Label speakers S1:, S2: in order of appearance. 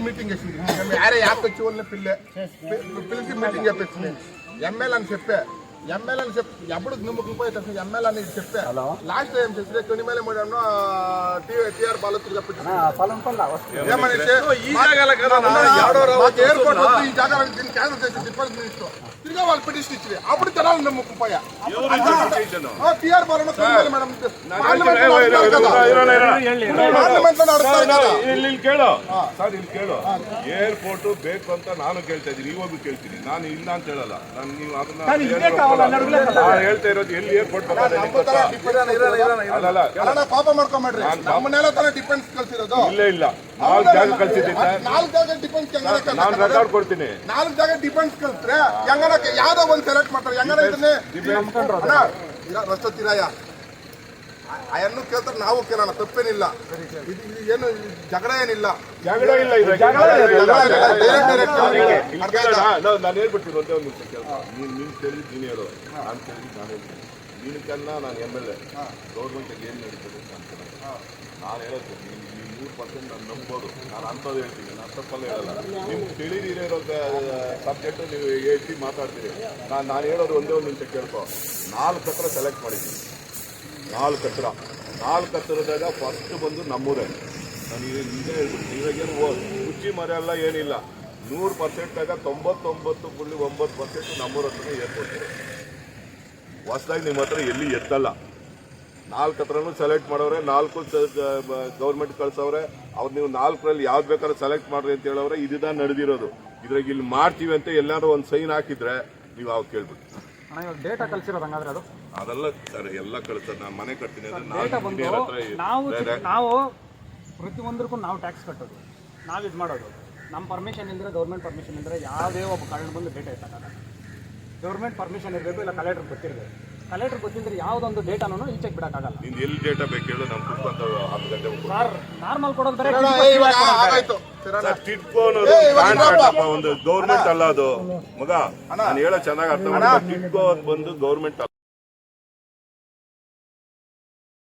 S1: meeting వేసింది వేరే app వచ్చి వాళ్ళని పిలిచి మీటింగ్ చెప్పేసింది ఎమ్మెల్యే అని చెప్పే ఎప్పుడు నిమ్మకపోయి ఎమ్మెల్యే అని చెప్పే లాస్ట్ ఏం చేసి కొన్ని మేల మూడేమో టీఆర్ బాలతులు చెప్పింది ఏమని ఎయిర్పోర్ట్ వద్దు ఈ జాగా దీన్ని క్యాన్సల్ చేసి డిఫెన్స్ మినిస్టర్ తిరిగా వాళ్ళు పిటిషన్ ఇచ్చి అప్పుడు జనాలు నమ్ముకుపోయా టీఆర్ బాల మేడం
S2: ಏರ್ಪೋರ್ಟ್ ಬೇಕು ಅಂತ ನಾನು ಕೇಳ್ತಾ ಇದ್ದೀನಿ ಇವಾಗೂ ಕೇಳ್ತೀನಿ ನಾನು ಇಲ್ಲ ಅಂತ ಹೇಳಲ್ಲ ನಾನು ನೀವು ಅದನ್ನ ಹೇಳ್ತಾ ಇರೋದು ಎಲ್ಲಿ ಏರ್ಪೋರ್ಟ್
S1: ಪಾಪ ಮಾಡ್ಕೊಂಡ್ರಿ ನಮ್ಮನ್ನೆಲ್ಲ ತರ ಡಿಫೆನ್ಸ್ ಕಳ್ಸಿರೋದು
S2: ಇಲ್ಲ 4 ಜಾಗ ಕಳ್ಸಿದ್ದೀನಿ
S1: 4 ಜಾಗ ಡಿಫೆನ್ಸ್
S2: ನಾನು ರೆಕಾರ್ಡ್ ಕೊಡ್ತೀನಿ
S1: 4 ಜಾಗ ಡಿಫೆನ್ಸ್ ಕಳ್ಸಿದ್ರೆ ಹೆಂಗನಕ್ಕೆ ಯಾವ್ದೋ ಒಂದು ಸೆಲೆಕ್ಟ್ ಮಾಡ್ತಾರೆ ಹೆಂಗನ ಇದನ್ನೇ ರಸ್ತೋತಿರಾಯ ಅಯನ್ನು ಕೇಳ್ತಾರೆ ನಾವು ಕೇಳೋಣ ತಪ್ಪೇನಿಲ್ಲ ಇದು ಏನು ಜಗಳ ಏನಿಲ್ಲ
S2: ನಾನು ಹೇಳ್ಬಿಡ್ತೀನಿ ಒಂದೇ ಒಂದು ನಿಮಿಷ ಕೇಳ್ತಾ ನೀನು ಕೇಳಿದ್ ನೀನು ಹೇಳು ನಾನು ಕೇಳಿದ್ ನಾನು ಹೇಳ್ತೀನಿ ನೀನಕ್ಕನ್ನ ನಾನು MLA ಗೌರ್ಮೆಂಟಿಗೆ ಏನು ನಡೀತದೆ ನಾನು ಹೇಳೋದು ನೀವು 100% ನಾನು ನಂಬೋದು ನಾನು ಅಂಥದ್ದು ಹೇಳ್ತೀನಿ ನಾನು ತಪ್ಪಲ್ಲ ಹೇಳಲ್ಲ ನಿಮ್ಗೆ ತಿಳಿದಿರೋ ಸಬ್ಜೆಕ್ಟು ನೀವು ಹೇಳ್ತಿ ಮಾತಾಡ್ತೀರಿ ನಾನು ಹೇಳೋದು ಒಂದೇ ಒಂದು ನಿಮಿಷ ಕೇಳ್ಕೊ 4 ಹತ್ರ ಸೆಲೆಕ್ಟ್ ಮಾಡಿದ್ದೀನಿ 4 ಹತ್ರದಾಗ ಫಸ್ಟ್ ಬಂದು ನಮ್ಮೂರೇ ನಾನು ನಿಜ ಹೇಳ್ಬಿಡ್ತೀನಿ ಇವಾಗೇನು ರುಚಿ ಮರೆಯಲ್ಲ ಏನಿಲ್ಲ 100%ದಾಗ 99.9% ನಮ್ಮೂರ ಹತ್ರನೇ ಏರ್ಪೋರ್ಟ್ ಹೊಸದಾಗಿ ನಿಮ್ಮ ಹತ್ರ ಎಲ್ಲಿ ಎತ್ತಲ್ಲ 4 ಹತ್ರನೂ ಸೆಲೆಕ್ಟ್ ಮಾಡೋರೆ 4 ಗೌರ್ಮೆಂಟ್ ಕಳ್ಸವ್ರೆ ಅವ್ರು ನೀವು 4ರಲ್ಲಿ ಯಾವ್ದು ಬೇಕಾದ್ರೂ ಸೆಲೆಕ್ಟ್ ಮಾಡ್ರಿ ಅಂತ ಹೇಳೋರೆ ಇದನ್ನ ನಡೆದಿರೋದು ಇದ್ರಾಗ ಇಲ್ಲಿ ಮಾಡ್ತೀವಿ ಅಂತ ಎಲ್ಲಾದ್ರೂ ಒಂದು ಸೈನ್ ಹಾಕಿದ್ರೆ ನೀವು ಅವಾಗ ಕೇಳ್ಬಿಟ್ಟು
S3: ಡೇಟಾ ಕಳ್ಸಿರೋದು ಹಂಗಾದ್ರೆ ಅದು
S2: ಅದೆಲ್ಲ ಸರ್ ಎಲ್ಲ ಕಳಿಸ್ತದೆ ನಾನು ಮನೆ ಕಟ್ತೀನಿ
S3: ನಾವು ಪ್ರತಿಯೊಂದಕ್ಕೂ ನಾವು ಟ್ಯಾಕ್ಸ್ ಕಟ್ಟೋದು ನಾವು ಇದು ಮಾಡೋದು ನಮ್ಮ ಪರ್ಮಿಷನ್ ಇಲ್ಲದ್ರೆ ಗೌರ್ಮೆಂಟ್ ಪರ್ಮಿಷನ್ ಇಲ್ಲದ್ರೆ ಯಾವುದೇ ಒಬ್ಬ ಕಾರಣ ಬಂದು ಡೇಟಾ ಎತ್ತಕ್ಕಾಗಲ್ಲ ಗೌರ್ಮೆಂಟ್ ಪರ್ಮಿಷನ್ ಇರಬೇಕು ಇಲ್ಲ ಕಲೆಕ್ಟರ್ ಗೊತ್ತಿರಬೇಕು ಕಲೆಕ್ಟರ್ ಗೊತ್ತಿದ್ರೆ ಯಾವುದೊಂದು ಡೇಟಾನು ಈಚೆಗೆ ಬಿಡೋಕ್ಕಾಗಲ್ಲ
S2: ನೀನು ಎಲ್ಲಿ ಡೇಟಾ ಬೇಕು ಹೇಳು ನಮ್ಮ ಕುತ್ಕೊಂತ 10 ಗಂಟೆ
S3: ಸರ್ ನಾರ್ಮಲ್ ಕೊಡೋದು ಬೇರೆ
S2: ಒಂದು ಗೌರ್ಮೆಂಟ್ ಅಲ್ಲ ಅದು ಮಗ ನಾನು ಹೇಳೋ ಚೆನ್ನಾಗಿ ಅರ್ಥ ಮಾಡಿ ಟಿಡ್ಕೋ ಬಂದು ಗೌರ್ಮೆಂಟ್